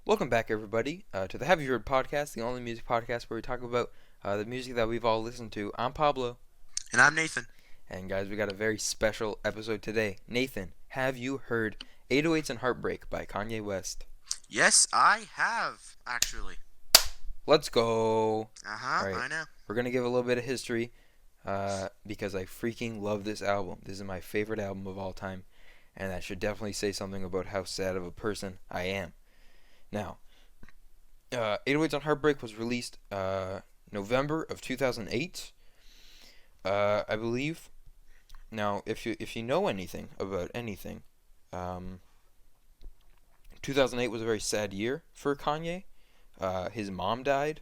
Welcome back, everybody, to the Have You Heard podcast, the only music podcast where we talk about the music that we've all listened to. I'm Pablo, And I'm Nathan. and guys, we got a very special episode today. Nathan, have you heard 808s and Heartbreak by Kanye West? Yes, I have, actually. Let's go! Uh-huh, Alright, I know. we're going to give a little bit of history because I freaking love this album. This is my favorite album of all time, and that should definitely say something about how sad of a person I am. Now, 808s and Heartbreak was released November of 2008, I believe. Now, if you know anything about anything, 2008 was a very sad year for Kanye. His mom died.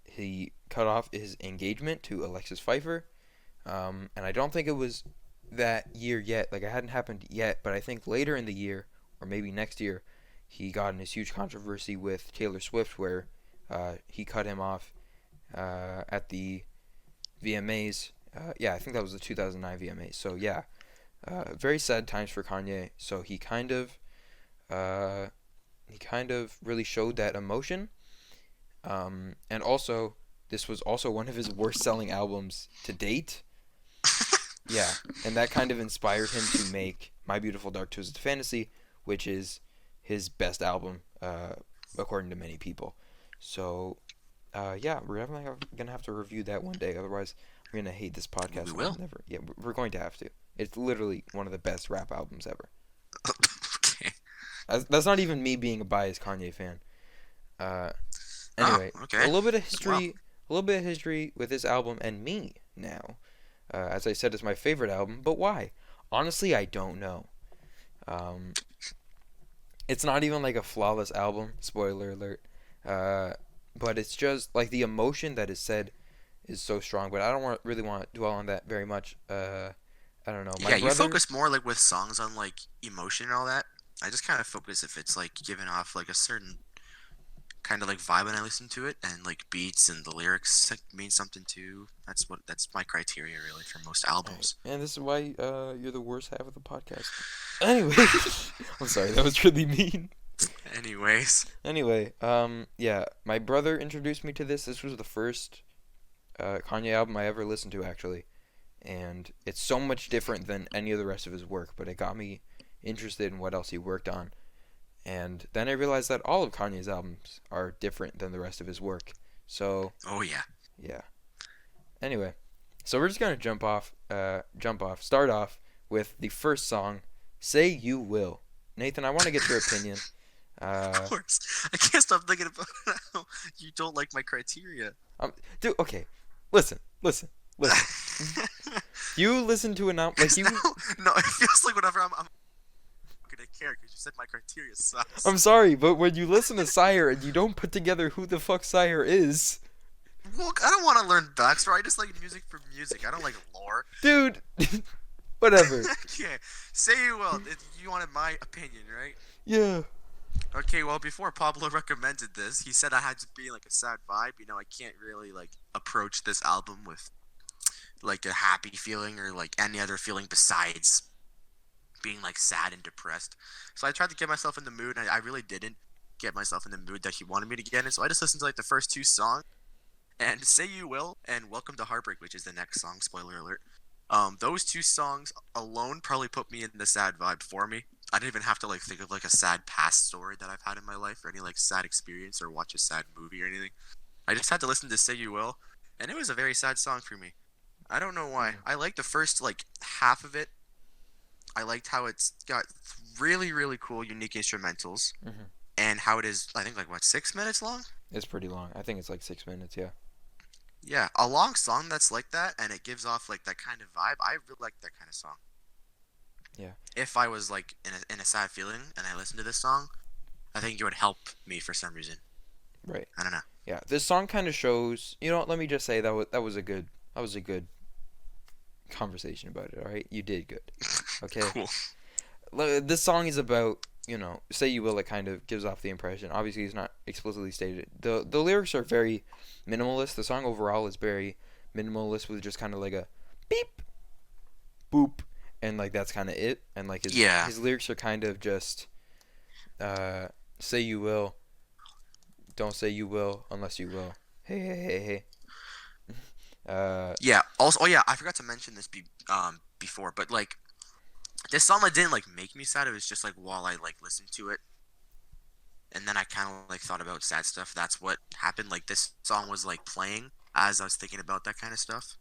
He cut off his engagement to Alexis Pfeiffer, and I don't think it was that year yet. Like, it hadn't happened yet, but I think later in the year, or maybe next year, he got in this huge controversy with Taylor Swift where he cut him off at the VMAs. Yeah, I think that was the 2009 VMAs. So yeah, very sad times for Kanye. So uh, he kind of really showed that emotion. And also, this was also one of his worst selling albums to date. Yeah, and that kind of inspired him to make My Beautiful Dark Twisted Fantasy, which is his best album, according to many people. So, yeah, we're definitely gonna have to review that one day. Otherwise, I'm gonna hate this podcast. We And I'll will. never. Yeah, we're going to have to. It's literally one of the best rap albums ever. Okay. That's not even me being a biased Kanye fan. Uh, Oh, anyway, a okay. little bit of Well, history. A little bit of history with this album and me now. As I said, it's my favorite album, but why? Honestly, I don't know. Um, it's not even like a flawless album, spoiler alert. Uh, but it's just like the emotion that is said is so strong. But I don't really want to dwell on that very much. I don't know. My yeah, you brother, focus more like with songs on like emotion and all that. I just kind of focus if it's like giving off like a certain kind of like vibe when I listen to it, and like beats and the lyrics like, mean something too. That's my criteria really for most albums. and this is why you're the worst half of the podcast. Anyway, I'm sorry, that was really mean. Anyways, Anyway, yeah, my brother introduced me to this. This was the first Kanye album I ever listened to, actually, and it's so much different than any of the rest of his work. But it got me interested in what else he worked on, and then I realized that all of Kanye's albums are different than the rest of his work. So oh yeah. yeah. Anyway, so we're just gonna start off with the first song, "Say You Will." Nathan, I want to get your opinion. Of Uh, course, I can't stop thinking about how you don't like my criteria. um, dude, okay, listen. You listen to an album like Because you. no, it feels like whenever I'm gonna care because you said my criteria sucks. I'm sorry, but when you listen to Sire and you don't put together who the fuck Sire is, Well, I don't want to learn backstory. I just like music for music. I don't like lore. dude, whatever. Okay, say you will. You wanted my opinion, right? Yeah. Okay, well, before Pablo recommended this, he said I had to be like a sad vibe. You know, I can't really like approach this album with like a happy feeling or like any other feeling besides being like sad and depressed. So I tried to get myself in the mood, and I really didn't get myself in the mood that he wanted me to get in. So I just listened to like the first two songs, and "Say You Will" and "Welcome to Heartbreak," which is the next song. Spoiler alert. Those two songs alone probably put me in the sad vibe for me. I didn't even have to like think of like a sad past story that I've had in my life or any like sad experience or watch a sad movie or anything. I just had to listen to "Say You Will," and it was a very sad song for me. I don't know why. I liked the first like half of it. I liked how it's got really really cool unique instrumentals Hmm. and how it is. I think like what 6 minutes long. It's pretty long. I think it's like 6 minutes. Yeah. Yeah, a long song that's like that and it gives off like that kind of vibe. I really like that kind of song. Yeah. If I was like in a sad feeling and I listened to this song, I think it would help me for some reason. Right. I don't know. Yeah. This song kind of shows. You know what? Let me just say that was a good conversation about it. All right, you did good. Okay. Cool. This song is about, "Say You Will." It kind of gives off the impression. Obviously, it's not explicitly stated. The lyrics are very minimalist. The song overall is very minimalist with just kind of like a beep, boop, and like that's kind of it. And like his Yeah. his lyrics are kind of just uh Say you will. Don't say you will unless you will. Hey, hey, hey, hey. Yeah. Also, oh yeah, I forgot to mention this before, but like this song like didn't like make me sad. It was just like while I like listened to it, and then I kind of like thought about sad stuff. That's what happened. Like this song was like playing as I was thinking about that kind of stuff.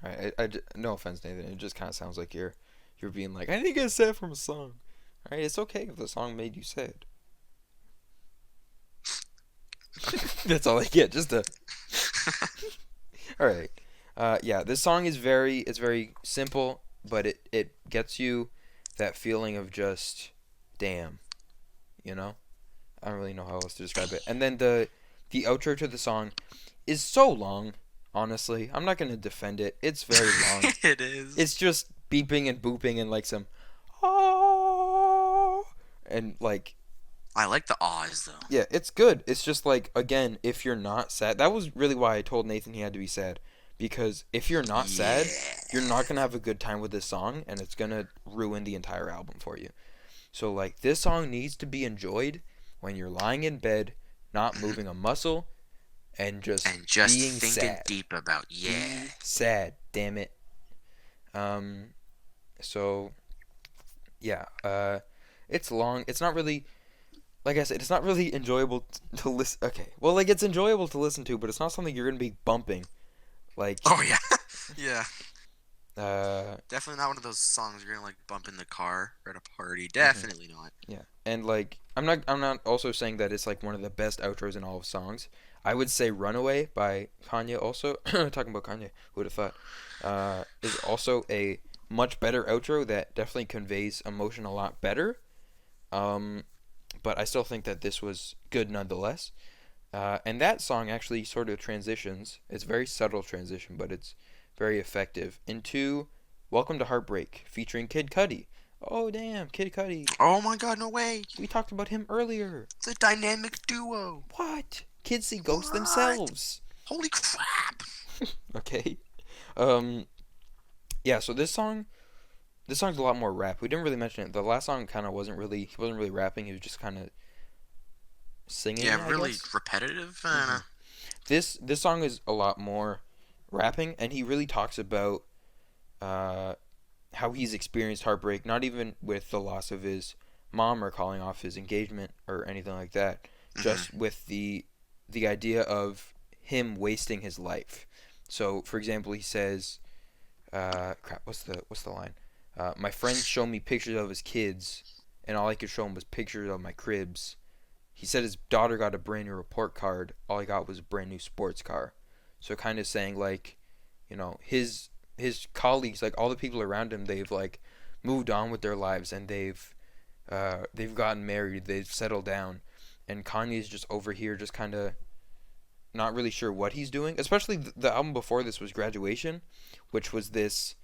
Alright, no offense, Nathan. It just kind of sounds like you're being like, I didn't get sad from a song. Alright, it's okay if the song made you sad. Okay. That's all I get. Just a. Alright. Yeah, this song is very simple, but it gets you that feeling of just, damn, you know? I don't really know how else to describe it. And then the outro to the song is so long, honestly. I'm not gonna defend it. It's very long. It is. It's just beeping and booping and like some oh and like I like the ahs though. yeah, it's good. It's just like again, if you're not sad, that was really why I told Nathan he had to be sad because if you're not sad, Yeah. you're not gonna have a good time with this song and it's gonna ruin the entire album for you. So like this song needs to be enjoyed when you're lying in bed, not Mhm. moving a muscle, and just And just being thinking sad. deep about Be yeah. sad, damn it. Um, so yeah, it's long. It's not really, like I said, it's not really enjoyable to listen. Okay, well, like it's enjoyable to listen to, but it's not something you're gonna be bumping. Like, Oh yeah. Yeah. uh, Definitely not one of those songs you're gonna like bump in the car or at a party. mhm, Definitely not. yeah, and like I'm not also saying that it's like one of the best outros in all of songs. I would say "Runaway" by Kanye also. Talking about Kanye, who would have thought? Is also a much better outro that definitely conveys emotion a lot better. Um, but I still think that this was good nonetheless. And that song actually sort of transitions. It's a very subtle transition, but it's very effective into "Welcome to Heartbreak" featuring Kid Cudi. Oh damn, Kid Cudi. Oh my god, no way. We talked about him earlier. It's a dynamic duo. What? Kids see ghosts What? themselves. Holy crap. Okay. Um. Yeah. So this song's a lot more rap. We didn't really mention it. The last song kind of he wasn't really rapping. He was just kind of singing, Yeah, I really guess. repetitive. hmm this song is a lot more rapping, and he really talks about uh, how he's experienced heartbreak, not even with the loss of his mom or calling off his engagement or anything like that, hmm just with the idea of him wasting his life. So, for example, he says, "Crap, what's the line? My friends show me pictures of his kids, and all I could show him was pictures of my cribs. He said his daughter got a brand new report card. All I got was a brand new sports car." So kind of saying like, his colleagues, like all the people around him, they've like moved on with their lives and they've gotten married, they've settled down, and Kanye's just over here, just kind of not really sure what he's doing. Especially the album before this was Graduation, which was this.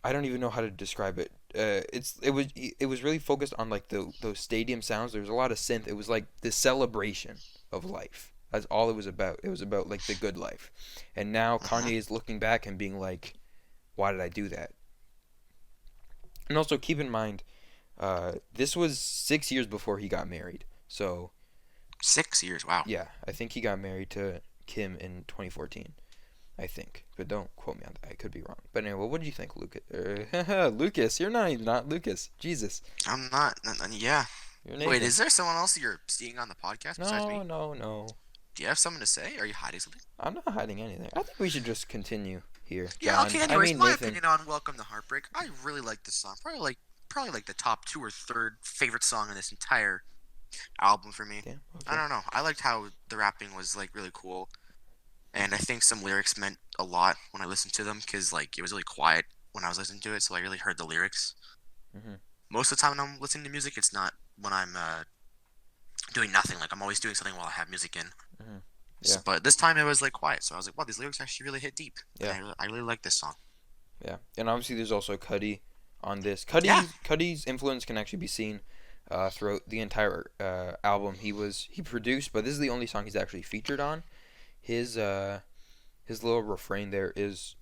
I don't even know how to describe it. It was really focused on like those stadium sounds. There was a lot of synth. It was like the celebration of life. That's all it was about. It was about like the good life. And now hmm Kanye is looking back and being like, "Why did I do that?" And also keep in mind, this was 6 years before he got married. So 6 years. Wow. yeah, I think he got married to Kim in 2014. I think, but don't quote me on that. I could be wrong. But anyway, what did you think, Lucas? Lucas, you're not Lucas. Jesus, I'm not. Yeah. you're Wait, Nathan. is there someone else you're seeing on the podcast besides No, me? no, no. Do you have something to say? Are you hiding something? I'm not hiding anything. I think we should just continue here, Yeah. John. Okay. I Anyways, mean my Nathan. opinion on "Welcome to Heartbreak." I really like this song. Probably like the top two or third favorite song in this entire album for me. Damn. I Okay. don't know. I liked how the rapping was like really cool, and I think some lyrics meant a lot when I listened to them because like it was really quiet when I was listening to it, so I really heard the lyrics. Mhm. Most of the time when I'm listening to music, it's not when I'm doing nothing. Like I'm always doing something while I have music in. Mhm. So, Yeah. but this time it was like quiet, so I was like, wow, these lyrics actually really hit deep, and Yeah. I really like this song. Yeah. And obviously, there's also Cudi on this. Yeah. Cudi's influence can actually be seen throughout the entire album. He produced, but this is the only song he's actually featured on. His uh his little refrain there it's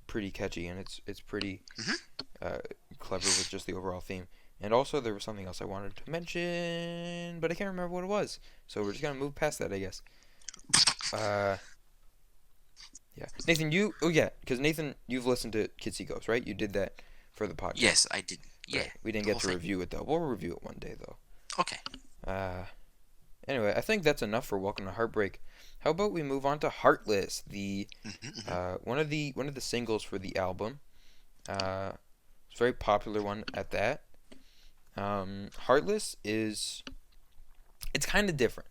pretty catchy and it's pretty hmm uh, clever with just the overall theme. And also, there was something else I wanted to mention, but I can't remember what it was. So we're just gonna move past that, I guess. Uh, yeah. Nathan, oh yeah, because Nathan, you've listened to Kids See Ghosts, right? You did that for the podcast. Yes, I did. Yeah. Right. We didn't The get whole to thing. review it though. We'll review it one day though. Okay. Anyway, I think that's enough for Welcome to Heartbreak. How about we move on to Heartless, the one of the singles for the album. It's a very popular one at that. Heartless it's kind of different.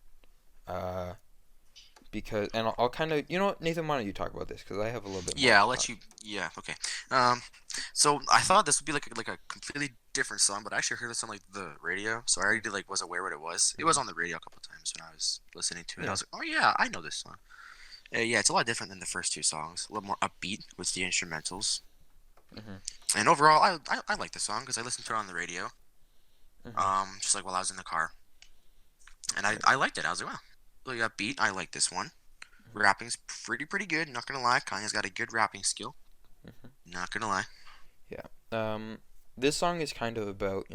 Because and I'll kind of Nathan, why don't you talk about this because I have a little bit more. Yeah, I'll let you. Yeah, okay. So I thought this would be like a completely different song, but I actually heard this on like the radio, so I already was aware what it was. It was on the radio a couple times when I was listening to it. Yeah. I was like, oh yeah, I know this song. Yeah, it's a lot different than the first two songs. A little more upbeat with the instrumentals. And overall, I like the song because I listened to it on the radio. Just like while I was in the car, and I liked it. I was like, wow, really upbeat. I like this one. Rapping's pretty good. Not gonna lie, Kanye's got a good rapping skill. Not gonna lie. Yeah. This song is kind of about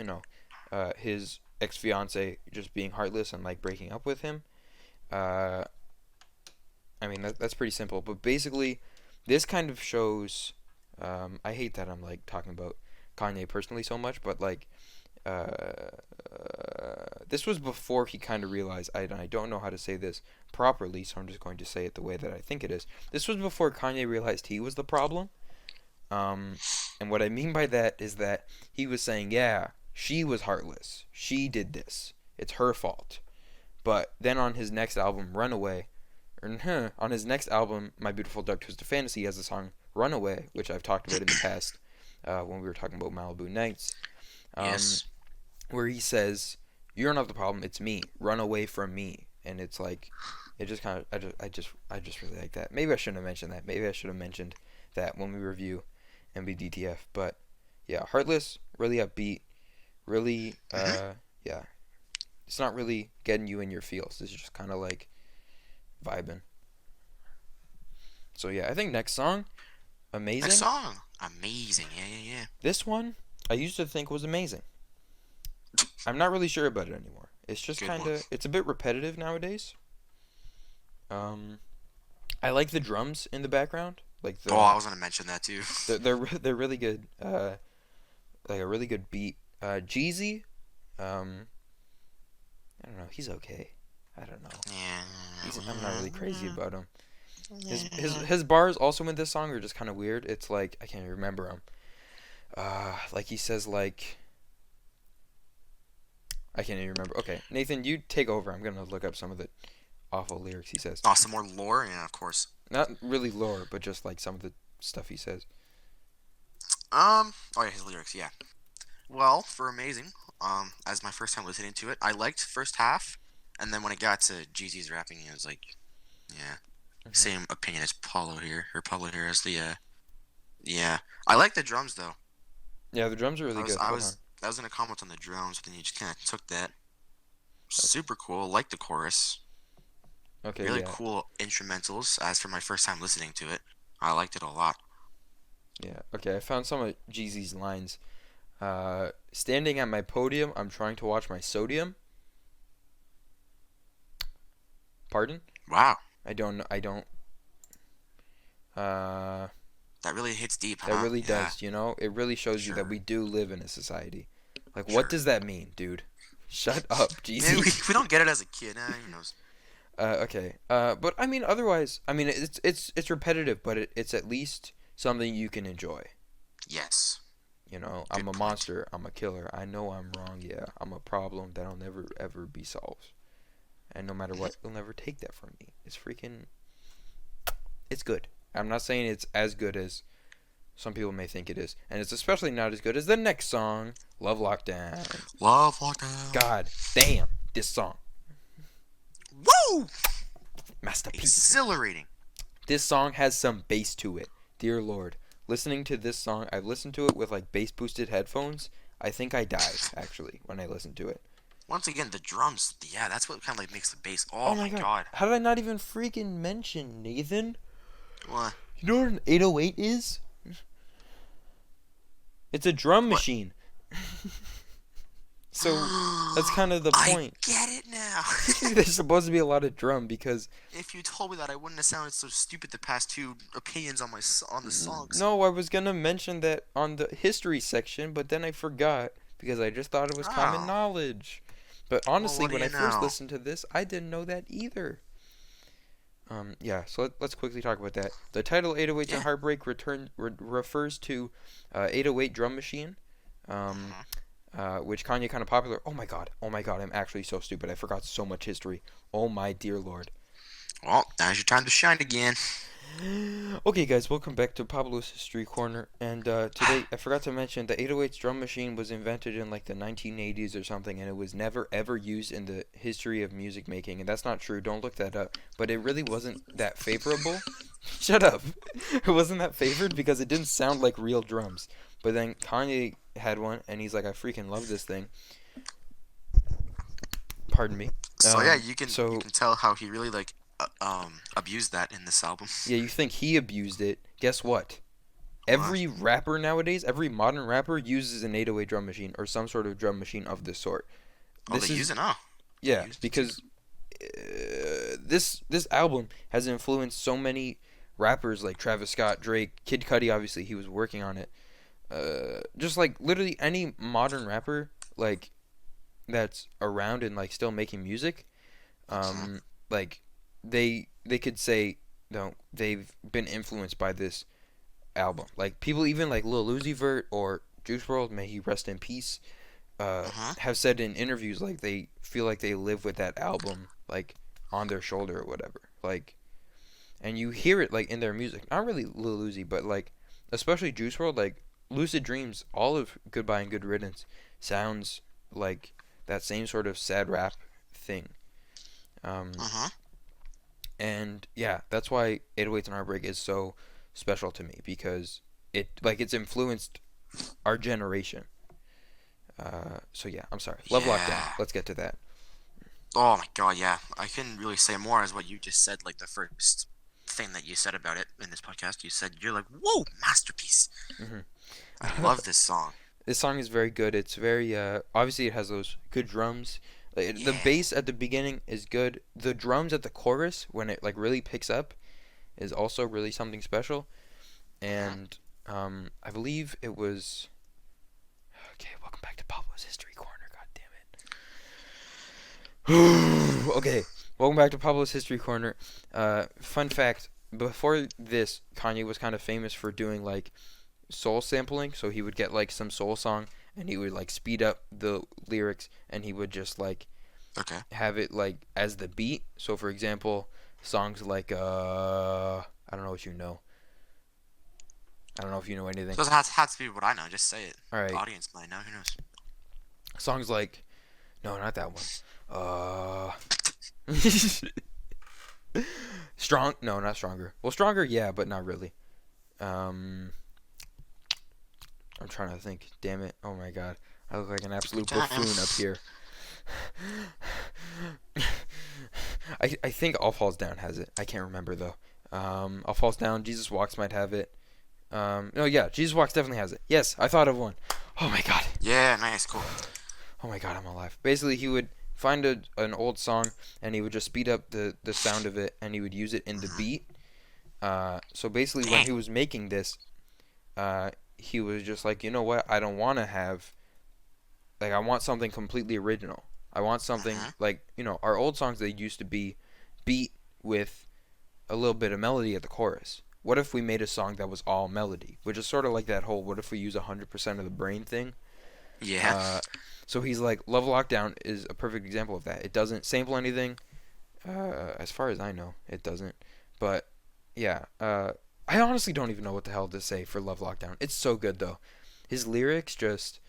his ex-fiance just being heartless and like breaking up with him. I mean that's pretty simple, but basically, this kind of shows. I hate that I'm like talking about Kanye personally so much, but like. This was before he kind of realized, I don't know how to say this properly, so I'm just going to say it the way that I think it is. This was before Kanye realized he was the problem. And what I mean by that is that he was saying, yeah, she was heartless. She did this. It's her fault. But then on his next album, Runaway, on his next album, My Beautiful Dark Twisted Fantasy, he has the song Runaway, which I've talked about in the past when we were talking about Malibu Nights. Yes. Where he says, "You're not the problem. It's me. Run away from me." And it's like, it just kind of, I just really like that. Maybe I shouldn't have mentioned that. Maybe I should have mentioned that when we review MBDTF. But yeah, Heartless, really upbeat, really, yeah. It's not really getting you in your feels. It's just kind of like vibing. So yeah, I think next song, amazing. Next song, amazing. Yeah. This one, I used to think was amazing. I'm not really sure about it anymore. It's just kind of, it's a bit repetitive nowadays. I like the drums in the background. Like I was gonna mention that too. They're really good. Like a really good beat. Jeezy, I don't know. He's okay. I don't know. Yeah. I'm not really crazy about him. His bars also in this song are just kind of weird. It's like I can't even remember them. Like he says like. I can't even remember. Okay, Nathan, you take over. I'm gonna look up some of the awful lyrics he says. Oh, some more lore? Yeah, of course. Not really lore, but just like some of the stuff he says. Oh yeah, his lyrics. Yeah. Well, for amazing. As my first time listening to it, I liked the first half, and then when it got to Jeezy's rapping, it was like, yeah, same opinion as Pablo here. As the yeah. I like the drums though. Yeah, the drums are really good. I was gonna comment on the drums, but then you just kind of took that. Super cool. Like the chorus. Okay. Really cool instrumentals. As for my first time listening to it, I liked it a lot. Yeah. Okay. I found some of Jeezy's lines. Standing at my podium, I'm trying to watch my sodium. Pardon? Wow. I don't. That really hits deep, huh? That really does. It really shows you that we do live in a society. Like, what does that mean, dude? Shut up, Jeezy. Yeah, we don't get it as a kid. Who knows? Okay. But I mean, otherwise, I mean, it's repetitive, but it's at least something you can enjoy. Yes. I'm a monster. I'm a killer. I know I'm wrong. Yeah, I'm a problem that'll never ever be solved. And no matter what, you'll never take that from me. It's good. I'm not saying it's as good as some people may think it is, and it's especially not as good as the next song, Love Lockdown. Love Lockdown. God damn, this song. Woo! Masterpiece. Exhilarating. This song has some bass to it. Dear Lord. Listening to this song, I've listened to it with like bass boosted headphones. I think I died, actually, when I listened to it. Once again, the drums, yeah, that's what kind of like makes the bass. Oh my god. How did I not even freaking mention, Nathan? What? You know what an 808 is? It's a drum machine. So that's kind of the I point. get it now. There's supposed to be a lot of drum because If you told me that, I wouldn't have sounded so stupid the past two opinions on on the songs. no, I was gonna mention that on the history section, but then I forgot because I just thought it was common Oh, knowledge. But well, honestly, what do when I you first know? listened to this, I didn't know that either. Yeah, so let's quickly talk about that. The title 808s and Yeah. Heartbreak refers to 808 drum machine, um, Mhm. which Kanye kind of popular. Oh my god, I'm actually so stupid. I forgot so much history. Oh my dear lord. Well, now's your time to shine again. Okay, guys, welcome back to Pablo's History Corner. And today, I forgot to mention the 808's drum machine was invented in like the 1980s or something, and it was never ever used in the history of music making. And that's not true. Don't look that up. But it really wasn't that favorable. Shut up. It wasn't that favored because it didn't sound like real drums. But then Kanye had one, and he's like, I freaking love this thing. Pardon me. So yeah, you So can tell how he really like abused that in this album. yeah, you think he abused it? Guess what? What? Every rapper nowadays, every modern rapper uses an 808 drum machine or some sort of drum machine of this sort. Oh, they This use is it, huh? They yeah, used it too. because this album has influenced so many rappers like Travis Scott, Drake, Kid Cudi. Obviously, he was working on it. Just like literally any modern rapper like that's around and like still making music. Mhm. Like they could say no, they've been influenced by this album. Like people even like Lil Uzi Vert or Juice WRLD, may he rest in peace, Mhm. have said in interviews like they feel like they live with that album like on their shoulder or whatever. Like and you hear it like in their music. Not really Lil Uzi, but like especially Juice WRLD, like Lucid Dreams, all of Goodbye and Good Riddance sounds like that same sort of sad rap thing. Um, Mhm. and yeah, that's why 808s and Heartbreak is so special to me because it's influenced our generation. So yeah, I'm sorry. Love Lockdown. Yeah. Let's get to that. Oh my god, yeah. I couldn't really say more as what you just said. Like the first thing that you said about it in this podcast, you said you're like, "Whoa, masterpiece." Hmm. I love this song. This song is very good. It's very obviously it has those good drums. Like the Yeah. bass at the beginning is good. The drums at the chorus when it like really picks up is also really something special. Mhm. And I believe it was okay. Welcome back to Pablo's History Corner. God damn it. Okay, welcome back to Pablo's History Corner. Fun fact: before this, Kanye was kind of famous for doing like soul sampling. So he would get like some soul song and he would like speed up the lyrics and he would just like Okay. have it like as the beat. So for example, songs like I don't know what you know. I don't know if you know anything. So it has to be what I know. Just say it. All The right, audience might know. Who knows? songs like no, not that one. Uh, strong? No, not stronger. Well, stronger, yeah, but not really. Um, I'm trying to think. Damn it! Oh my god, I look like an Take your absolute time. buffoon up here. I think All Falls Down has it. I can't remember though. All Falls Down. Jesus Walks might have it. No, yeah, Jesus Walks definitely has it. Yes, I thought of one. Oh my god. Yeah, nice, cool. Oh my god, I'm alive. Basically, he would find an old song and he would just speed up the sound of it and he would use it in the Mhm. beat. So basically, when Dang. he was making this, he was just like, you know what? I don't want to have like I want something completely original. I want something Mhm. like our old songs. They used to be beat with a little bit of melody at the chorus. What if we made a song that was all melody, which is sort of like that whole "what if we use 100% of the brain" thing. Yeah. Uh, so he's like, Love Lockdown is a perfect example of that. It doesn't sample anything, as far as I know, it doesn't. But yeah, I honestly don't even know what the hell to say for Love Lockdown. It's so good though. His lyrics just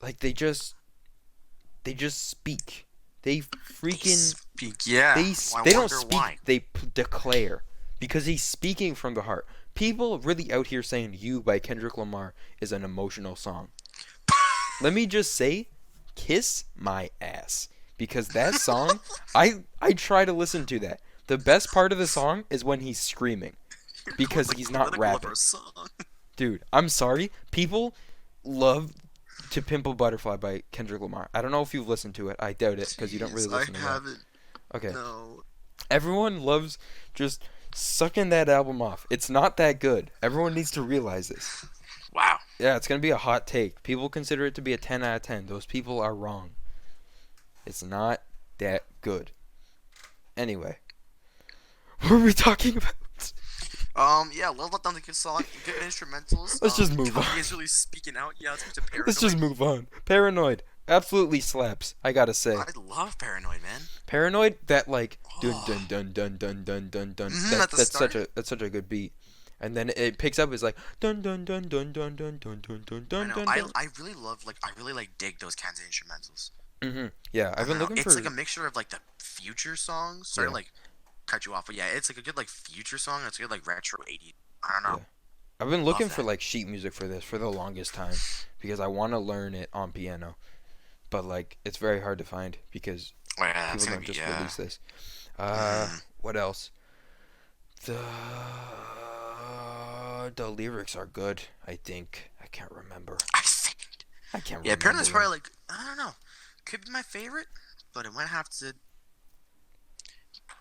like they just speak. They They freaking speak. Yeah. I they don't wonder speak. why. They declare because he's speaking from the heart. People really out here saying "You" by Kendrick Lamar is an emotional song. Let me just say, kiss my ass because that song, I try to listen to that. The best part of the song is when he's screaming You're going because like he's not political of our rapping. song. Dude, I'm sorry. People love To Pimple Butterfly by Kendrick Lamar. I don't know if you've listened to it. I doubt it because you don't really Jeez, I listen to rap. haven't. Okay. No. Everyone loves just sucking that album off. It's not that good. Everyone needs to realize this. Wow. Yeah, it's going to be a hot take. People consider it to be a 10 out of 10. Those people are wrong. It's not that good. Anyway, what were we talking about? Yeah, Love Let Down the Good song, good instrumentals. Let's just move on. Kanye's really speaking out. Yeah, let's get to Paranoid. Let's just move on. Paranoid absolutely slaps. I gotta say. I love Paranoid, man. Paranoid, that like dun Oh. dun dun dun dun dun dun dun. At the start. That's such a good beat. And then it picks up. It's like dun dun dun dun dun dun dun dun dun I dun know. dun I dun. I really love I really like dig those kinds of instrumentals. Yeah, I I've don't been know. looking It's for. like a mixture of like the future songs. Sorry to Yeah, like cut you off, but yeah, it's like a good like future song. It's a good like retro 80s. I don't yeah. know. I've been Love looking for that. like sheet music for this for the longest time because I want to learn it on piano, but like it's very hard to find because Oh yeah, that's people gonna don't be just yeah. release this. Mm-hmm. What else? The the lyrics are good. I think I can't remember. I think. I can't Yeah, remember Paranoid's them. probably like I don't know. Could be my favorite, but it might have to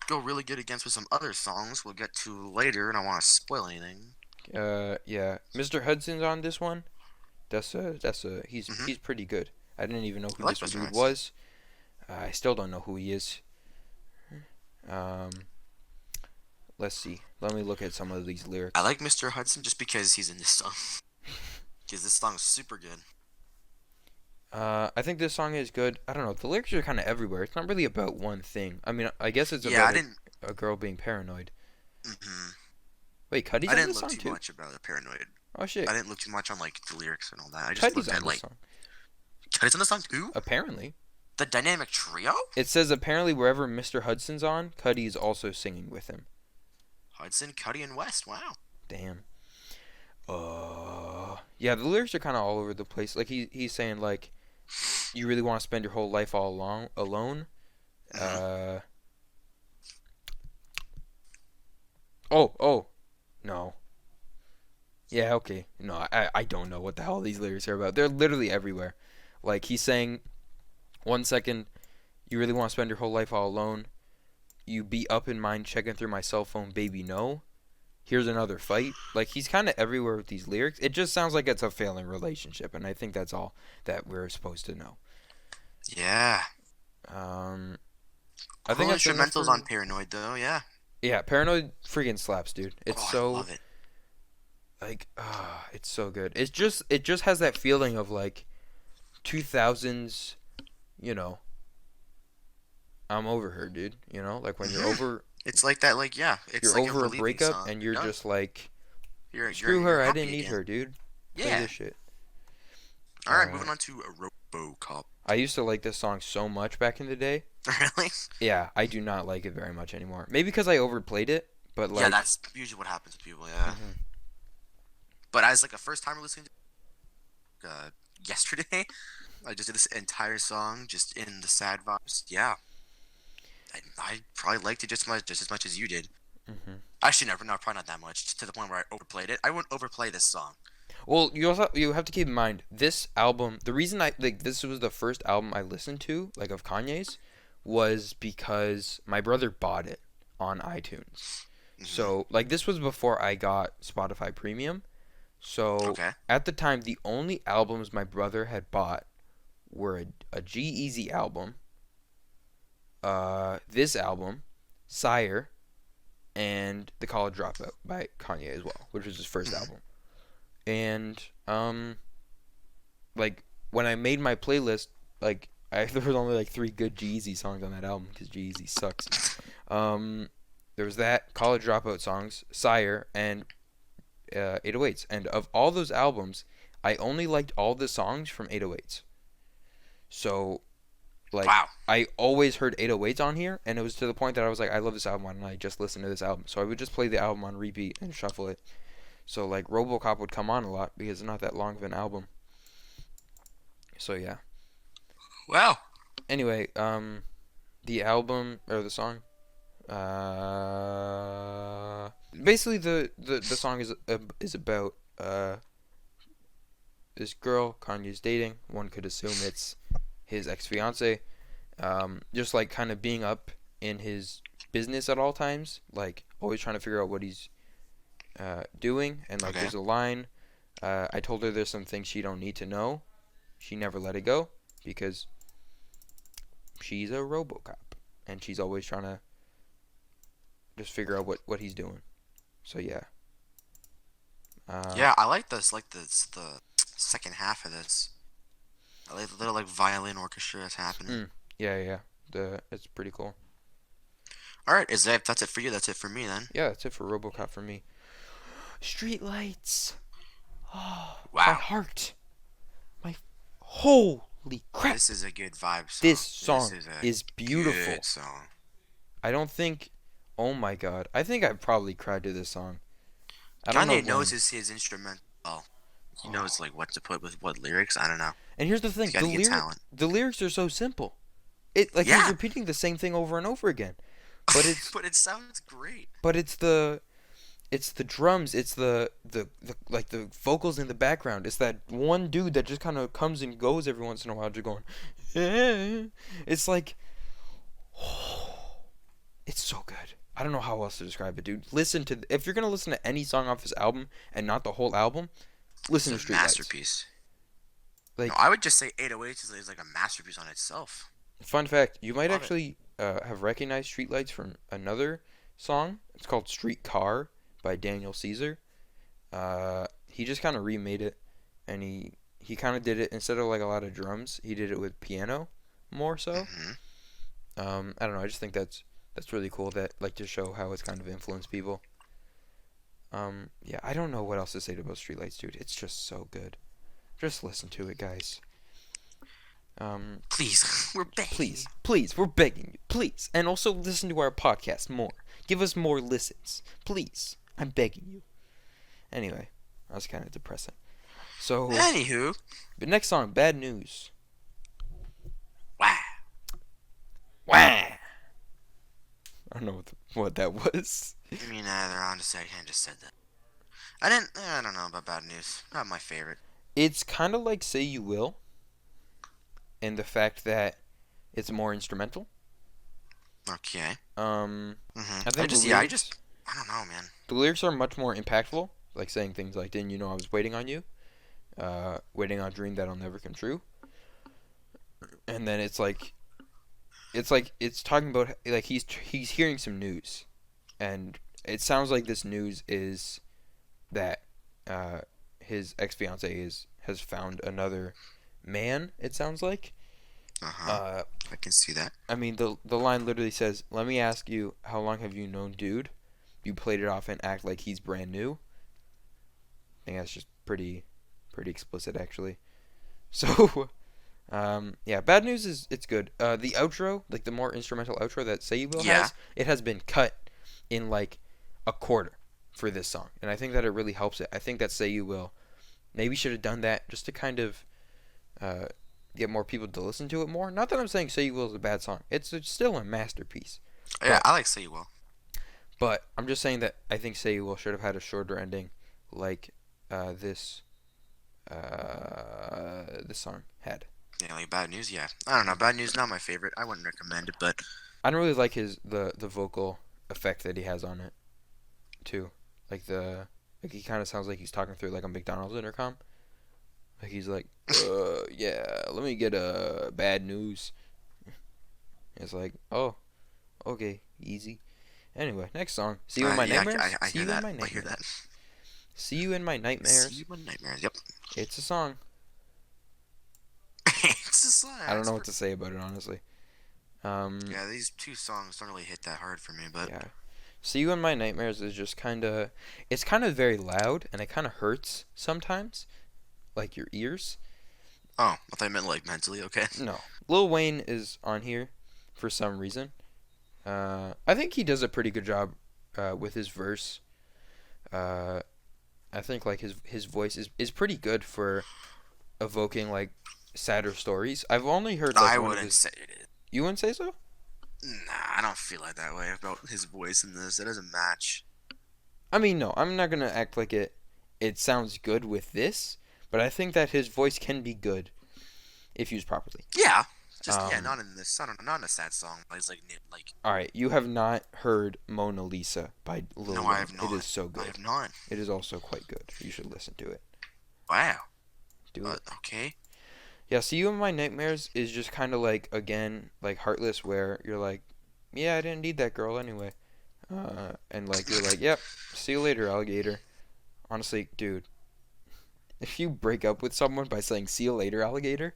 go really good against with some other songs we'll get to later, and I don't want to spoil anything. Yeah, Mr. Hudson's on this one. Mm-hmm. He's pretty good. I didn't even know I who like this Mr. dude Hudson. was. I still don't know who he is. Um, let's see. Let me look at some of these I lyrics. like Mr. Hudson just because he's in this song. Because this song is super good. I think this song is good. I don't know. The lyrics are kind of everywhere. It's not really about one thing. I mean, I guess it's Yeah, I about didn't. a girl being paranoid. Mm-hmm. Wait, Cuddy's I on didn't this look song too too? much about the Paranoid. Oh shit, I didn't look too much on like the lyrics and all that. I just Cuddy's looked on at this like song. Cuddy's on the song too. Apparently, The dynamic trio. it says apparently wherever Mr. Hudson's on, Cuddy's also singing with him. Hudson, Cuddy, and West. Wow. Damn. Yeah, the lyrics are kind of all over the place. Like he's saying like, you really want to spend your whole life all alone. Mm-hmm. Uh. Oh. No. Yeah. Okay. No. I don't know what the hell these lyrics are about. They're literally everywhere. Like he's saying, 1 second, you really want to spend your whole life all alone. You be up in mind checking through my cell phone, baby. No. Here's another fight. Like he's kind of everywhere with these lyrics. It just sounds like it's a failing relationship, and I think that's all that we're supposed to know. Yeah. Um, I Cool think that's enough instrumentals on for. Paranoid though. Yeah. Yeah, Paranoid freaking slaps, dude. It's Oh, I so love it. like it's so good. It just has that feeling of like 2000s, you know. I'm over her, dude. You know, like when you're Mm-hmm. over It's like that. Like yeah. It's you're like a over a relieving breakup song. and you're Yeah. just like You're screw her, I happy didn't need again. her, dude. Play Yeah. this shit. All right, moving on to RoboCop. I used to like this song so much back in the day. Really? Yeah, I do not like it very much anymore. Maybe because I overplayed it, but Yeah, like, that's usually what happens to people. Yeah. mhm. But as like a first timer listening to yesterday, I just did this entire song just in the sad vibes. Yeah, I probably liked it just as much as you did. Mhm. Actually, never, no, probably not that much. To the point where I overplayed it. I wouldn't overplay this song. Well, you have to keep in mind this album. The reason I like this was the first album I listened to, like of Kanye's, was because my brother bought it on iTunes. Hmm. So like this was before I got Spotify Premium. So Okay. at the time, the only albums my brother had bought were a G-Eazy album, this album, Sire, and The College Dropout by Kanye as well, which was his first Hmm. album. And like when I made my playlist, like there was only like three good G-Eazy songs on that album because G-Eazy sucks. Um, there was that College Dropout songs, Sire, and 808s. And of all those albums, I only liked all the songs from 808s. So like Wow. I always heard 808s on here, and it was to the point that I was like, I love this album, and I just listen to this album. So I would just play the album on repeat and shuffle it. So like RoboCop would come on a lot because it's not that long of an album. So yeah. Wow. Anyway, the album or the song, basically the song is about this girl Kanye's dating. One could assume it's his ex-fiance. Just like kind of being up in his business at all times, like always trying to figure out what he's doing. And like Okay. there's a line. I told her there's some things she don't need to know. She never let it go because she's a RoboCop, and she's always trying to just figure out what he's doing. So yeah. Uh, Yeah, I like this. Like the second half of this. I like the little like violin orchestra that's happening. yeah, yeah. It's pretty cool. All right, is that if that's it for you? That's it for me then. Yeah, that's it for RoboCop for me. Streetlights. Oh, my Wow, heart. My holy crap. this is a good vibe This song. This song is a is beautiful. good song. I don't think. Oh my god. I think I've probably cried to this song. I don't know Kanye knows when. his instrument. Oh, he knows like what to put with what lyrics. I don't know. And here's the He's thing. got a good talent. The lyrics are so simple. It like he's Yeah, repeating the same thing over and over again. But it's but it sounds great. but it's the drums, it's the like the vocals in the background. It's that one dude that just kind of comes and goes every once in a while, just going. "Eh." It's like, it's so good. I don't know how else to describe it, dude. Listen to if you're gonna listen to any song off his album and not the whole album, It's listen a to Streetlights. masterpiece. No, Like, I would just say 808s is like a masterpiece on itself. fun fact, you might Love it. actually have recognized Streetlights from another song. It's called Streetcar by Daniel Caesar. He just kind of remade it, and he kind of did it instead of like a lot of drums. He did it with piano more so. Hmm. I don't know. I just think that's really cool. That like to show how it's kind of influenced people. Yeah, I don't know what else to say about Streetlights, dude. It's just so good. Just listen to it, guys. Please, we're begging Please, you. please, we're begging you, please, and also listen to our podcast more. Give us more listens, please. I'm begging you. Anyway, that was kind of depressing. So, Anywho, the next song, Bad News. wow. Wah! I don't know what that was. Me neither. Honestly, I kind of just said that. I didn't. I don't know about bad news. Not my favorite. It's kind of like Say You Will, in the fact that it's more instrumental. Okay. I I think just. Yeah. I don't know, man. the lyrics are much more impactful, like saying things like, "Didn't you know I was waiting on you? Waiting on a dream that'll never come true." And then it's talking about like he's hearing some news, and it sounds like this news is that his ex fiance has found another man. It sounds like. Uh huh. Uh, I can see that. I mean the line literally says, "Let me ask you, how long have you known dude? You played it off and act like he's brand new." I think that's just pretty explicit actually. So yeah, Bad News it's good. The outro, like the more instrumental outro that Say You Will Yeah. has, it has been cut in like a quarter for this song, and I think that it really helps it. I think that Say You Will maybe should have done that just to kind of uh, get more people to listen to it more. Not that I'm saying Say You Will is a bad song. It's still a masterpiece. Yeah. But I like Say You Will. but I'm just saying that I think Say You Will should have had a shorter ending, like this this song had. Yeah. Like bad news. Yeah. I don't know. Bad news. Not my favorite. I wouldn't recommend it, but I don't really like the vocal effect that he has on it too. Like he kind of sounds like he's talking through like a McDonald's intercom. Like he's like, yeah, let me get a bad news. It's like, oh, okay, easy. Anyway, next song. See you in my yeah, nightmares. I See hear you in that. my I hear nightmares. that. See you in my See nightmares. you in nightmares. Yep. It's a song. It's a song. I don't know what to say about it honestly. Yeah, these two songs don't really hit that hard for me, but Yeah. See You in My Nightmares is just it's kind of very loud and it kind of hurts sometimes, like your ears. oh, I thought I meant like mentally. Okay. No. Lil Wayne is on here for some reason. I think he does a pretty good job with his verse. Uh, I think like his voice is pretty good for evoking like sadder stories. I've only heard like I one of wouldn't his. say it. You wouldn't say so? Nah, I don't feel like that way about his voice in this. It doesn't match. I mean, no. I'm not gonna act like it. It sounds good with this, but I think that his voice can be good if used properly. Yeah. Just Um, not in this, not in a sad song. But it's like. all right, you have not heard Mona Lisa by No, Lil I Wayne. have It is not. so I good. have not. It is also quite good. You should listen to it. Wow. Do it. Okay. Yeah, See You in My Nightmares is just kind of like, again, like Heartless, where you're like, yeah, I didn't need that girl anyway. And like, you're like, yep, see you later, alligator. Honestly, dude, if you break up with someone by saying see you later, alligator,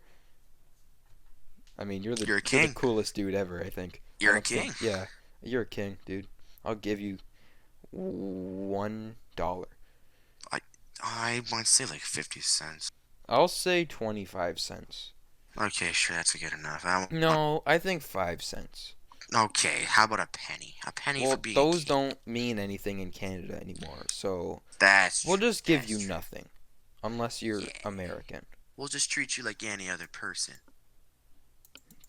I mean, You're a you're the king. coolest dude ever, I think. I You're a don't think, king. yeah, you're a king, dude. I'll give you $1. I I might say like 50 cents. I'll say 25 cents. Okay, sure, that's good enough. No, I think 5 cents. Okay, how about a penny? A penny for Well, being a those king. don't mean anything in Canada anymore, so That's we'll true. just give That's you true. nothing. Unless you're Yeah. American. We'll just treat you like any other person.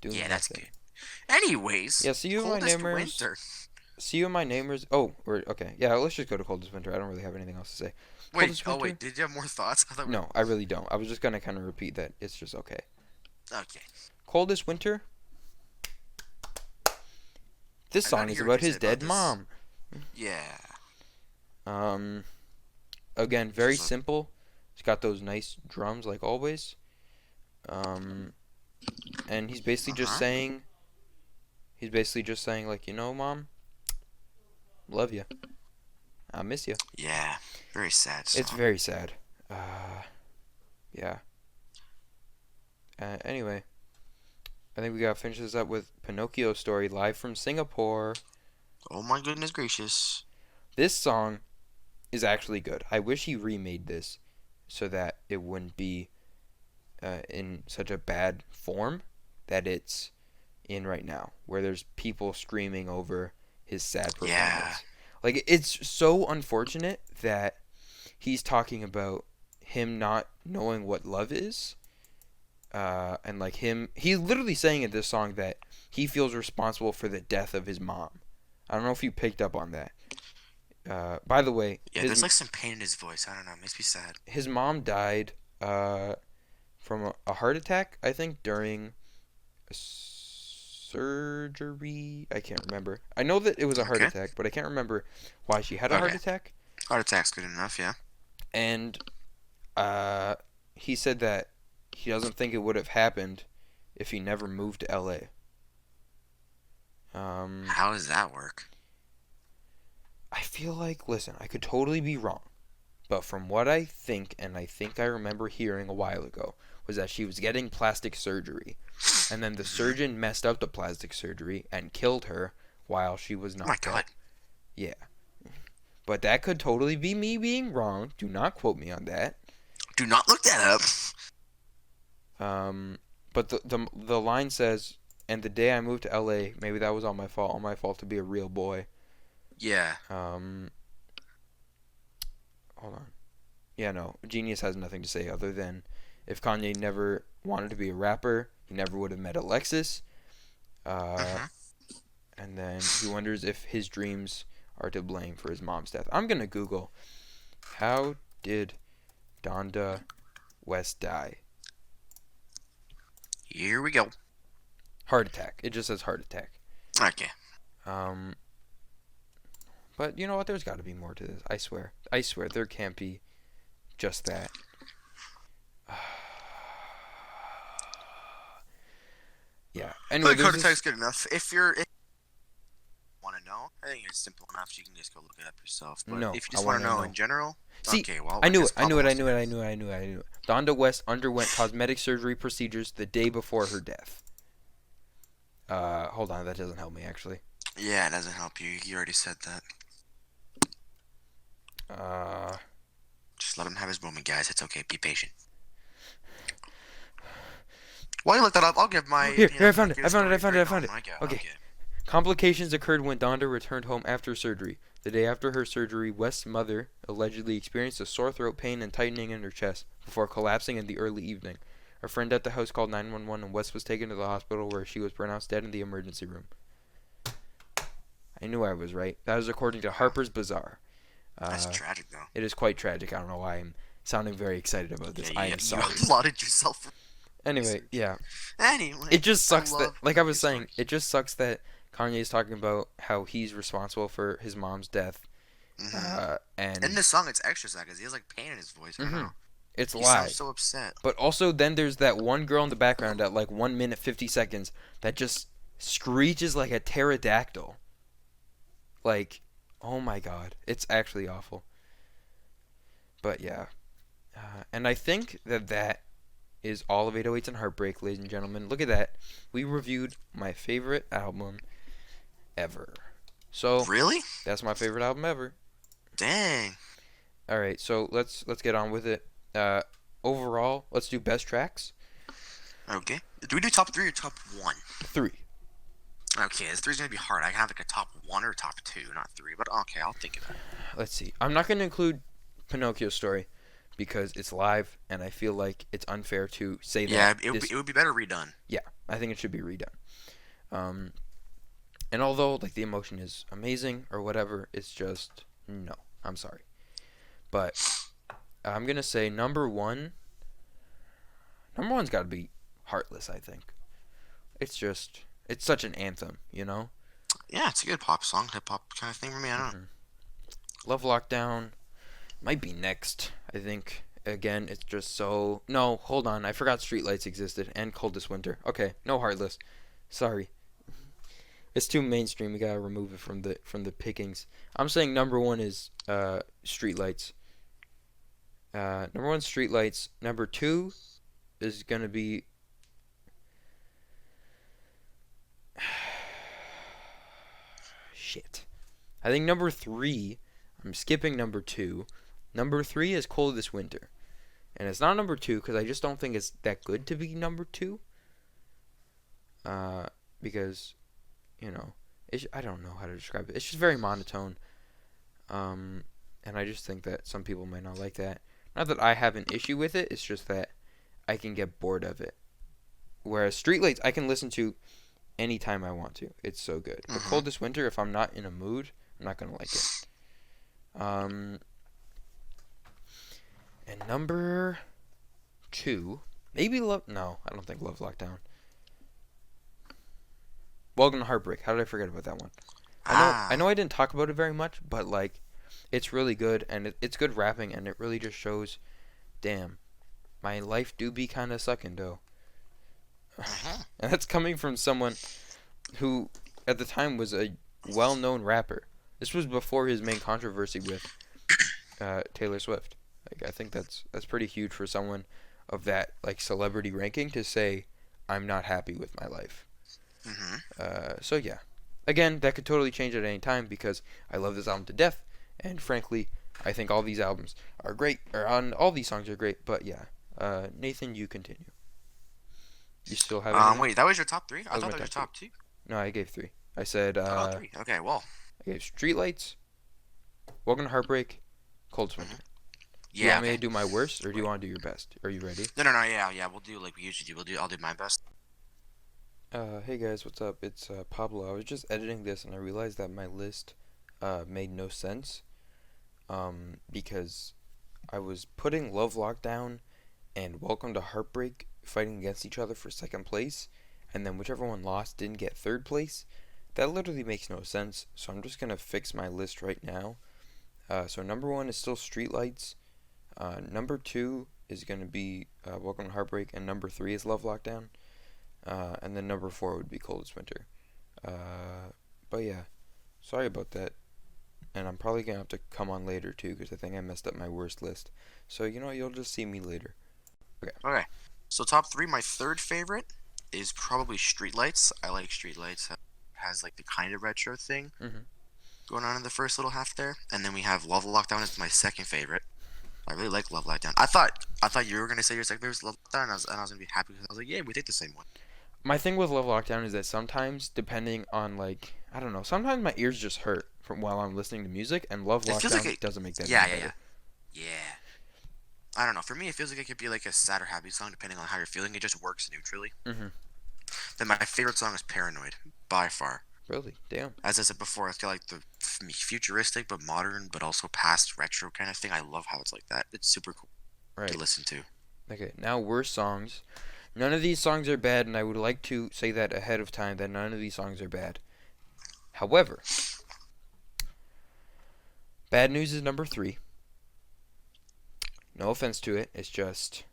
Do Yeah, that's nothing. good. Anyways, Yeah, See You in My coldest Neighbors. winter. See You in My Neighbors. Oh, okay. Yeah, let's just go to Coldest Winter. I don't really have anything else to say. Wait, Coldest oh Winter? wait, did you have more thoughts? I thought we were... No, I really don't. I was just gonna kind of repeat that. It's just okay. Okay. Coldest Winter? This I song gotta is hear what about you his say about dead this. mom. Yeah. Um, Again, very simple. He's got those nice drums like always. And Uh-huh. he's basically just saying like, Mom, love you. I miss you. Yeah. Very sad It's song. very sad. Yeah. Anyway, I think we gotta finish this up with Pinocchio Story live from Singapore. Oh my goodness gracious. This song is actually good. I wish he remade this so that it wouldn't be in such a bad form that it's in right now, where there's people screaming over his sad Yeah. performance. Like, it's so unfortunate that he's talking about him not knowing what love is. And like he's literally saying in this song that he feels responsible for the death of his mom. I don't know if you picked up on that. By the way, Yeah, there's like some pain in his voice. I don't know. It makes me sad. his mom died from a heart attack, I think, during a surgery. I can't remember. I know that it was a heart Okay. attack, but I can't remember why she had a heart Okay. attack. Heart attack's good enough, yeah. And uh, he said that he doesn't think it would have happened if he never moved to LA. How does that work? I feel like, listen, I could totally be wrong, but from what I think, and I think I remember hearing a while ago, was that she was getting plastic surgery, and then the Mhm. surgeon messed up the plastic surgery and killed her while she was Oh my knocked god. out. Yeah, but that could totally be me being wrong. Do not quote me on that. Do not look that up. But the line says, "And the day I moved to LA, maybe that was all my fault to be a real boy." Yeah. Um, Hold on. Yeah, no. Genius has nothing to say other than if Kanye never wanted to be a rapper, he never would have met Alexis. Uh, Mhm. and then he wonders if his dreams are to blame for his mom's death. I'm gonna Google how did Donda West die? Here we go. Heart attack. It just says heart attack. Okay. Um, but you know what? There's got to be more to this. I swear. I swear there can't be just that. Yeah. Anyway, Like there's heart this. attack's good enough. If want to know, I think it's simple enough. You can just go look it up yourself. But No, if you I just want want to to know know. in general, See, okay. Well, I I knew guess it. I knew Pablo it. I wants to knew it. know. I knew it. I knew it. I knew it. Donda West underwent cosmetic surgery procedures the day before her death. Hold on. That doesn't help me actually. Yeah, it doesn't help you. You already said that. Uh, Just let him have his moment, guys. It's okay. Be patient. While you look that up, I'll give my Here, opinion I on found it. Pinocchio I found it. I story found it. I right found now. it. My God. Okay. Okay. Complications occurred when Donda returned home after surgery. The day after her surgery, West's mother allegedly experienced a sore throat pain and tightening in her chest before collapsing in the early evening. A friend at the house called 911 and West was taken to the hospital where she was pronounced dead in the emergency room. I knew I was right. That was according to Harper's Bazaar. That's tragic, though. It is quite tragic. I don't know why I'm sounding very excited about Yeah, this. I yeah, am you sorry. applauded yourself for Anyway, research. yeah. Anyway, It just I sucks that, love like I was Kanye saying, songs. it just sucks that Kanye's talking about how he's responsible for his mom's death. Hmm. In And this song, it's extra sad because he has like pain in his voice. I don't hmm know. it's He sounds live. so upset. But also, then there's that one girl in the background at like 1 minute 50 seconds that just screeches like a pterodactyl. Like, oh my god, it's actually awful. But yeah, and I think that is all of 808s and Heartbreak, ladies and gentlemen. Look at that. We reviewed my favorite album ever. So Really? that's my favorite album ever. Dang. All right, so let's get on with it. Uh, Overall, let's do best tracks. Okay. Do we do top three or top one? 3. Okay, this three's gonna be hard. I can have like a top one or top two, not three. But okay, I'll think of that. Let's see. I'm not going to include Pinocchio's story because it's live, and I feel like it's unfair to say that Yeah, it would this. be, it would be better redone. Yeah, I think it should be redone. Um, and although like the emotion is amazing or whatever, it's just no. I'm sorry, but I'm gonna say number one. Number one's got to be Heartless. I think it's such an anthem, you know. Yeah, it's a good pop song, hip hop kind of thing for me. I don't know. Hmm Love Lockdown might be next. I think again, it's just so. No, hold on. I forgot Streetlights existed and Coldest Winter. Okay, no Heartless. Sorry, it's too mainstream. We gotta remove it from the pickings. I'm saying number one is Streetlights. Number one, Streetlights. Number two is gonna be. Shit. I think number three. I'm skipping number two. Number three is Cold This Winter. And it's not number two because I just don't think it's that good to be number two. Because, you know, I don't know how to describe it. It's just very monotone. And I just think that some people might not like that. Not that I have an issue with it. It's just that I can get bored of it. Whereas Streetlights I can listen to anytime I want to. It's so good. But Mm-hmm. Cold This Winter, if I'm not in a mood, I'm not gonna like it. Um, and number two, maybe Love. No, I don't think Love Lockdown. Welcome to Heartbreak. How did I forget about that one? I Ah. know I didn't talk about it very much, but like, it's really good and it's good rapping and it really just shows, damn, my life do be kind of sucking though. Uh-huh. And that's coming from someone who at the time was a well-known rapper. This was before his main controversy with Taylor Swift. Like I think that's pretty huge for someone of that like celebrity ranking to say I'm not happy with my life. Mm-hmm. So yeah, again that could totally change at any time because I love this album to death, and frankly I think all these albums are great, or on all these songs are great. But yeah, Nathan, you continue. You still have anything? Wait, that was your top three? That I was thought my that was top your three. top two. No, I gave 3. I said Oh, three. Okay, well. I gave Streetlights, Welcome to Heartbreak, Cold Mm-hmm. Winter. Do you Yeah, want me to okay. do my worst, or do you want to do your best? Are you ready? No, no, no, yeah, yeah, we'll do like we usually do. I'll do my best. Hey guys, what's up? It's Pablo. I was just editing this and I realized that my list made no sense because I was putting Love Lockdown and Welcome to Heartbreak fighting against each other for second place, and then whichever one lost didn't get third place. That literally makes no sense, so I'm just gonna fix my list right now. So number one is still Streetlights. Number two is gonna be Welcome to Heartbreak, and number three is Love Lockdown. And then number 4 would be Coldest Winter. But yeah, sorry about that. And I'm probably gonna have to come on later too, because I think I messed up my worst list. So you know, you'll just see me later. Okay. Okay. So top three, my third favorite is probably Streetlights. I like Streetlights. Has like the kind of retro thing Mhm. going on in the first little half there, and then we have Love Lockdown is my second favorite. I really like Love Lockdown. I thought you were gonna say your second favorite was Love Lockdown, and I was gonna be happy because I was like, yeah, we think the same one. My thing with Love Lockdown is that sometimes, depending on like, I don't know, sometimes my ears just hurt from while I'm listening to music, and Love It feels like Lockdown doesn't make that yeah, any yeah, yeah, better. yeah. I don't know. For me, it feels like it could be like a sad or happy song depending on how you're feeling. It just works neutrally. Mhm. Then my favorite song is Paranoid by far. Really? Damn. As I said before, it's got like the futuristic but modern, but also past retro kind of thing. I love how it's like that. It's super cool. to Right. listen to. Okay. Now worst songs. None of these songs are bad, and I would like to say that ahead of time that none of these songs are bad. However, Bad News is number 3. No offense to it. It's just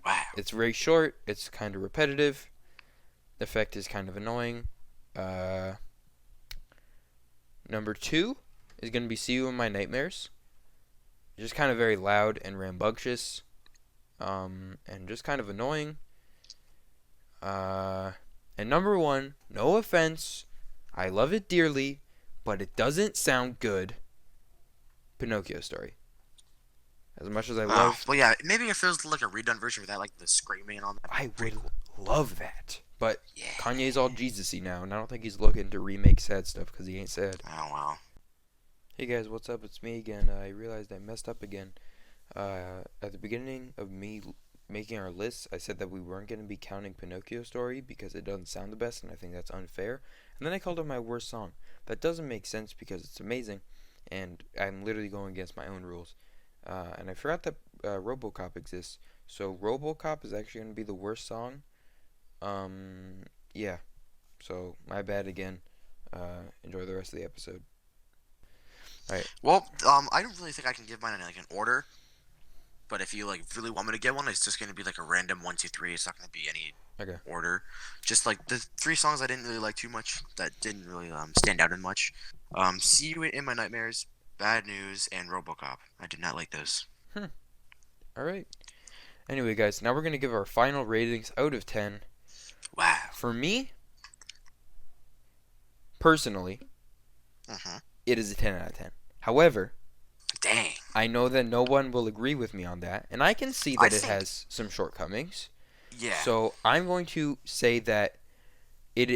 Wow. it's very short. It's kind of repetitive. The effect is kind of annoying. Uh, Number 2 is going to be See You in My Nightmares. Just kind of very loud and rambunctious. And just kind of annoying. And number 1, no offense, I love it dearly, but it doesn't sound good. Pinocchio Story. As much as I Oh, love, well, yeah. Maybe if it was like a redone version without like the screaming and all that, I pretty would cool. love that. But Yeah. Kanye's all Jesus-y now, and I don't think he's looking to remake sad stuff because he ain't sad. Oh well. Hey guys, what's up? It's me again. I realized I messed up again. At the beginning of me making our lists, I said that we weren't going to be counting Pinocchio Story because it doesn't sound the best, and I think that's unfair. And then I called it my worst song. That doesn't make sense because it's amazing, and I'm literally going against my own rules. And I forgot that RoboCop exists, so RoboCop is actually going to be the worst song. Yeah. So my bad again. Enjoy the rest of the episode. All right. Well, I don't really think I can give mine in like an order. But if you like really want me to get one, it's just gonna be like a random 1, 2, 3. It's not gonna be any Okay. order. Just like the 3 songs I didn't really like too much, that didn't really stand out in much. See You in My Nightmares, Bad News, and RoboCop. I did not like those. All right. Anyway, guys, now we're gonna give our final ratings out of 10. Wow. For me, personally, it is a 10 out of 10. However, Dang. I know that no one will agree with me on that, and I can see I that it think. has some shortcomings. Yeah. So I'm going to say that it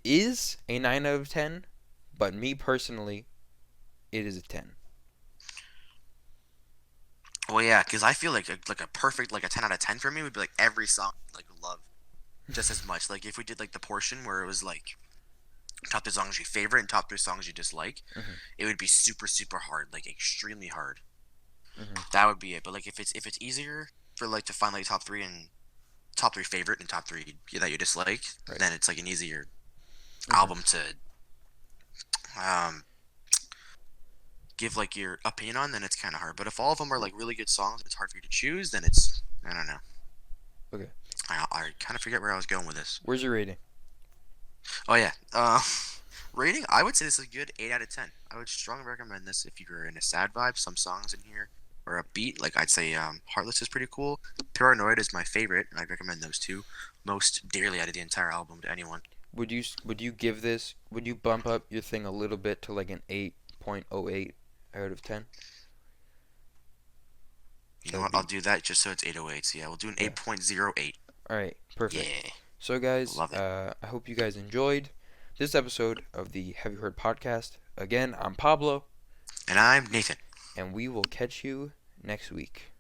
is a 9 out of 10, but me personally, it is a 10. Well, yeah, because I feel like a perfect like a 10 out of 10 for me would be like every song like love just as much. Like if we did like the portion where it was like top 3 songs you favorite and top 3 songs you dislike, Mhm. it would be super super hard, like extremely hard. Mhm. That would be it. But like if it's easier for like to find like top 3 favorite and top 3 that you dislike, Right. then it's like an easier Mhm. album to um give like your opinion on. Then it's kind of hard. But if all of them are like really good songs, it's hard for you to choose. Then it's I don't know. Okay. I kind of forget where I was going with this. Where's your rating? Oh yeah. Rating, I would say this is a good 8 out of 10. I would strongly recommend this if you're in a sad vibe. Some songs in here are upbeat. Like I'd say, Heartless is pretty cool. Paranoid is my favorite, and I'd recommend those two most dearly out of the entire album to anyone. Would you give this? Would you bump up your thing a little bit to like an 8.08 out of 10? You know That'd what? I'll be do that just so it's 808. So yeah, we'll do an yeah. 8.08. All right. Perfect. Yeah, So guys, love it. I hope you guys enjoyed this episode of the Have You Heard podcast. Again, I'm Pablo, And I'm Nathan. and we will catch you next week.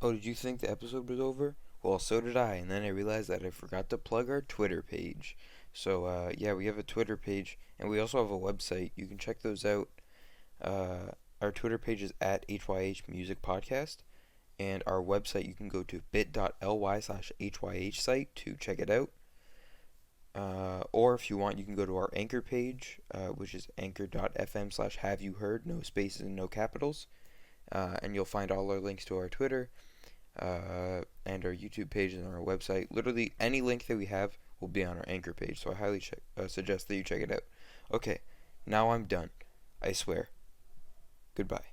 Oh, did you think the episode was over? Well, so did I, and then I realized that I forgot to plug our Twitter page. So, yeah, we have a Twitter page, and we also have a website. You can check those out. Our Twitter page is at HYH Music Podcast, and our website, you can go to bit.ly/HYH site to check it out. Or if you want, you can go to our Anchor page, which is anchor.fm/have you heard, no spaces and no capitals. And you'll find all our links to our Twitter, and our YouTube page and our website. Literally any link that we have will be on our Anchor page, so I highly suggest that you check it out. Okay, now I'm done. I swear. Goodbye.